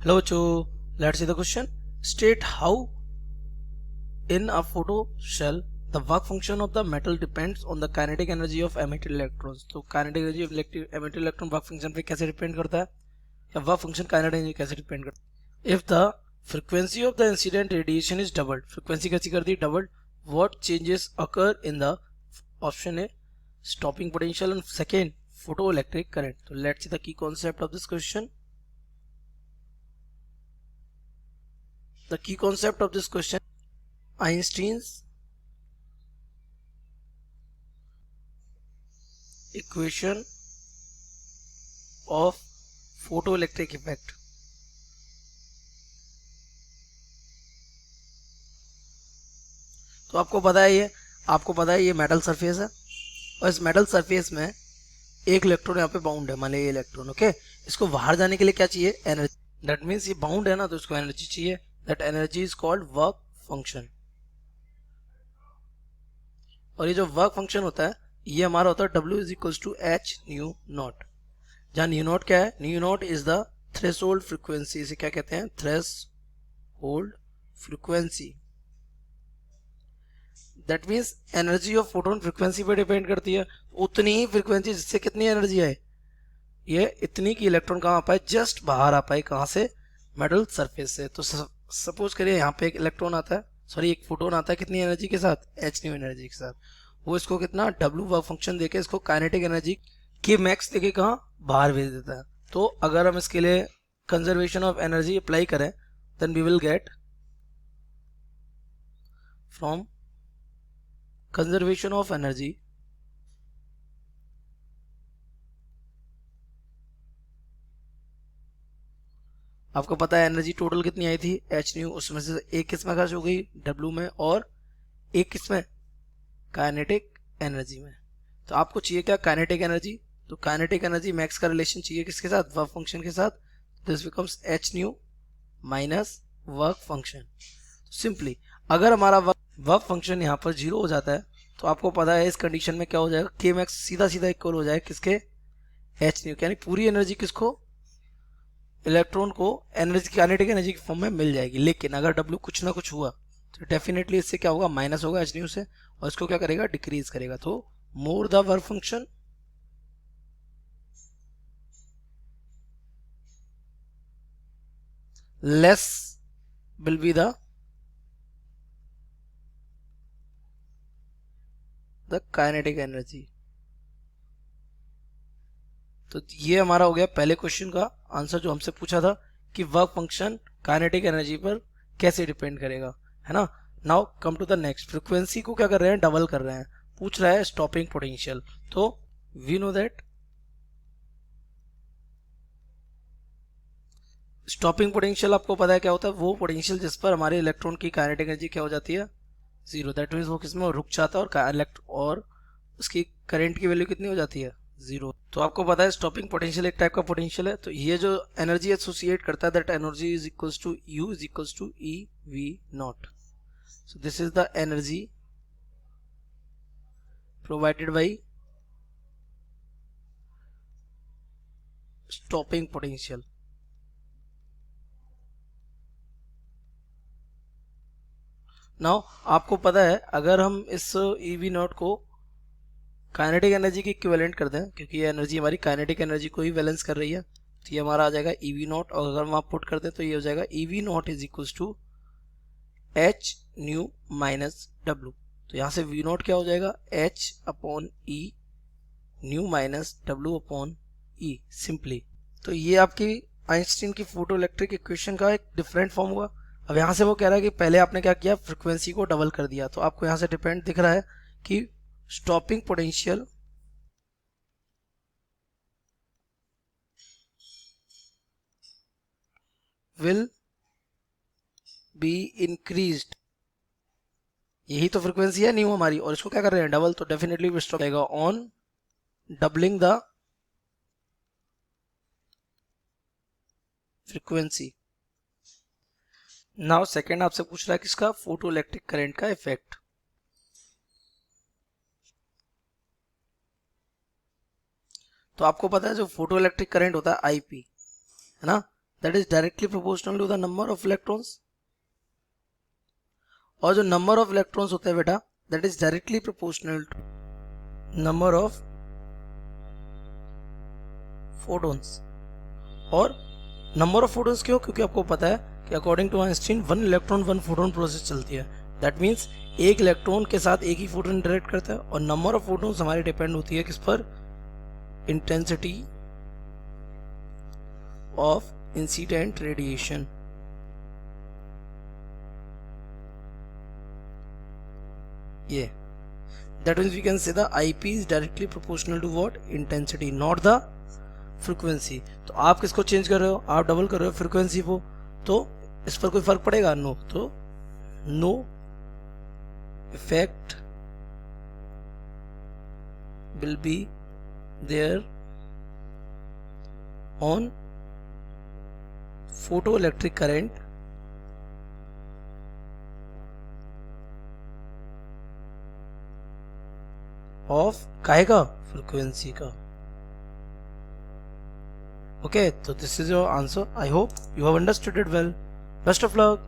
Hello to let's see the question. State how in a photo cell the work function of the metal depends on the kinetic energy of emitted electrons. तो kinetic energy of emitted electron work function पे कैसे depend करता है या work function kinetic energy कैसे depend करता है. If the frequency of the incident radiation is doubled, frequency कैसी कर दी doubled, what changes occur in the option A stopping potential and second photoelectric current. So let's see the key concept of this question. The key concept of this question, Einstein's equation of photoelectric effect. तो आपको पता है ये metal surface है और इस metal surface में एक इलेक्ट्रॉन यहाँ पे बाउंड है, मान लीजिए ये इलेक्ट्रॉन. ओके, इसको बाहर जाने के लिए क्या चाहिए? एनर्जी. दैट मीन्स ये बाउंड है ना, तो इसको एनर्जी चाहिए. That energy is called work function. और ये जो वर्क फंक्शन होता है ये हमारा होता है W is equal to H nu naught. जहाँ न्यू नॉट क्या है? Nu naught is the threshold frequency. इसे क्या कहते हैं? Threshold frequency. That means energy of photon frequency पे डिपेंड करती है. उतनी ही फ्रीक्वेंसी जिससे कितनी एनर्जी आए, ये इतनी की इलेक्ट्रॉन कहाँ आ पाए? जस्ट बाहर आ पाए. कहाँ से? मेटल सरफेस से. तो सपोज करिए यहाँ पे एक इलेक्ट्रॉन आता है, सॉरी एक फोटोन आता है, कितनी एनर्जी के साथ? एच न्यू एनर्जी के साथ. वो इसको कितना डब्ल्यू वर्क फंक्शन देके इसको काइनेटिक एनर्जी की मैक्स देके कहाँ? बाहर भेज देता है. तो अगर हम इसके लिए कंजर्वेशन ऑफ एनर्जी अप्लाई करें then we will get from conservation of energy आपको पता है एनर्जी टोटल कितनी आई थी? H nu. उसमें से एक किस में खर्च हो गई? डब्ल्यू में. और एक किस में? काइनेटिक एनर्जी में. तो आपको चाहिए क्या? Kinetic energy. तो काइनेटिक एनर्जी मैक्स का रिलेशन चाहिए किसके साथ? वर्क फंक्शन के साथ. This becomes H nu minus work function. Simply अगर हमारा वर्क फंक्शन यहाँ पर 0 हो जाता है तो आपको पता है इस कंडीशन में क्या हो जाएगा? के मैक्स सीधा सीधा इक्वल हो जाएगा किसके? H new. यानी पूरी एनर्जी किसको? इलेक्ट्रॉन को एनर्जी, काइनेटिक एनर्जी की फॉर्म में मिल जाएगी. लेकिन अगर डब्ल्यू कुछ ना कुछ हुआ तो डेफिनेटली इससे क्या होगा? माइनस होगा एच न्यू से, और इसको क्या करेगा? डिक्रीज करेगा. तो more the work function less will be the kinetic energy. तो ये हमारा हो गया पहले क्वेश्चन का आंसर जो हमसे पूछा था कि वर्क फंक्शन काइनेटिक एनर्जी पर कैसे डिपेंड करेगा, है ना. Now come to the next. Frequency को क्या कर रहे हैं? डबल कर रहे हैं. पूछ रहा है स्टॉपिंग पोटेंशियल. तो we know that stopping potential आपको पता है क्या होता है? वो पोटेंशियल जिस पर हमारे इलेक्ट्रॉन की काइनेटिक एनर्जी क्या हो जाती है? 0. दैट मीन्स वो किसमें रुक जाता है और उसकी करंट की वैल्यू कितनी हो जाती है? 0. तो आपको पता है स्टॉपिंग पोटेंशियल एक टाइप का पोटेंशियल है. तो ये जो एनर्जी एसोसिएट करता है that energy is equals to U is equals to E V naught. So this is the energy provided by stopping potential. Now आपको पता है अगर हम इस ई वी नॉट को काइनेटिक एनर्जी की इक्विवेलेंट कर दें, क्योंकि ये एनर्जी हमारी काइनेटिक एनर्जी को ही बैलेंस कर रही है, तो ये हमारा आ जाएगा ई वी नॉट. और अगर हम आप पुट कर दें तो ये हो जाएगा E V naught is equals to H nu minus W. तो यहाँ से वी नॉट क्या हो जाएगा? H upon E nu minus W upon E. Simply तो ये आपकी आइंस्टीन की फोटो इलेक्ट्रिक इक्वेशन का एक डिफरेंट फॉर्म हुआ. अब यहाँ से वो कह रहा है कि पहले आपने क्या किया? फ्रिक्वेंसी को डबल कर दिया. तो आपको यहाँ से डिपेंड दिख रहा है कि stopping potential will be increased. यही तो फ्रिक्वेंसी है न्यू हमारी, और इसको क्या कर रहे हैं? डबल. तो डेफिनेटली स्टॉप आएगा on doubling the frequency. Now second आपसे पूछ रहा है किसका? फोटो इलेक्ट्रिक करंट का इफेक्ट. तो आपको पता है जो फोटो इलेक्ट्रिक करंट होता है आईपी, है ना, that is directly proportional to the number of electrons, और जो नंबर ऑफ इलेक्ट्रॉन्स होते हैं बेटा that is directly proportional to number of photons. और नंबर ऑफ फोटॉन्स क्यों? क्योंकि आपको पता है कि according to Einstein 1 electron 1 photon process चलती है। दैट मीन्स एक इलेक्ट्रॉन के साथ एक ही फोटोन इंटरेक्ट करता है, और नंबर ऑफ फोटॉन्स हमारी डिपेंड होती है किस पर? Intensity of incident radiation. ये that means we can say the IP is directly proportional to what? Intensity, not the frequency. तो आप किसको चेंज कर रहे हो? आप डबल कर रहे हो फ्रीक्वेंसी को, तो इस पर कोई फर्क पड़ेगा? नो। तो no effect will be there on photo electric current of काहे का? फ्रीक्वेंसी का। Okay, so this is your answer. I hope you have understood it well. Best of luck.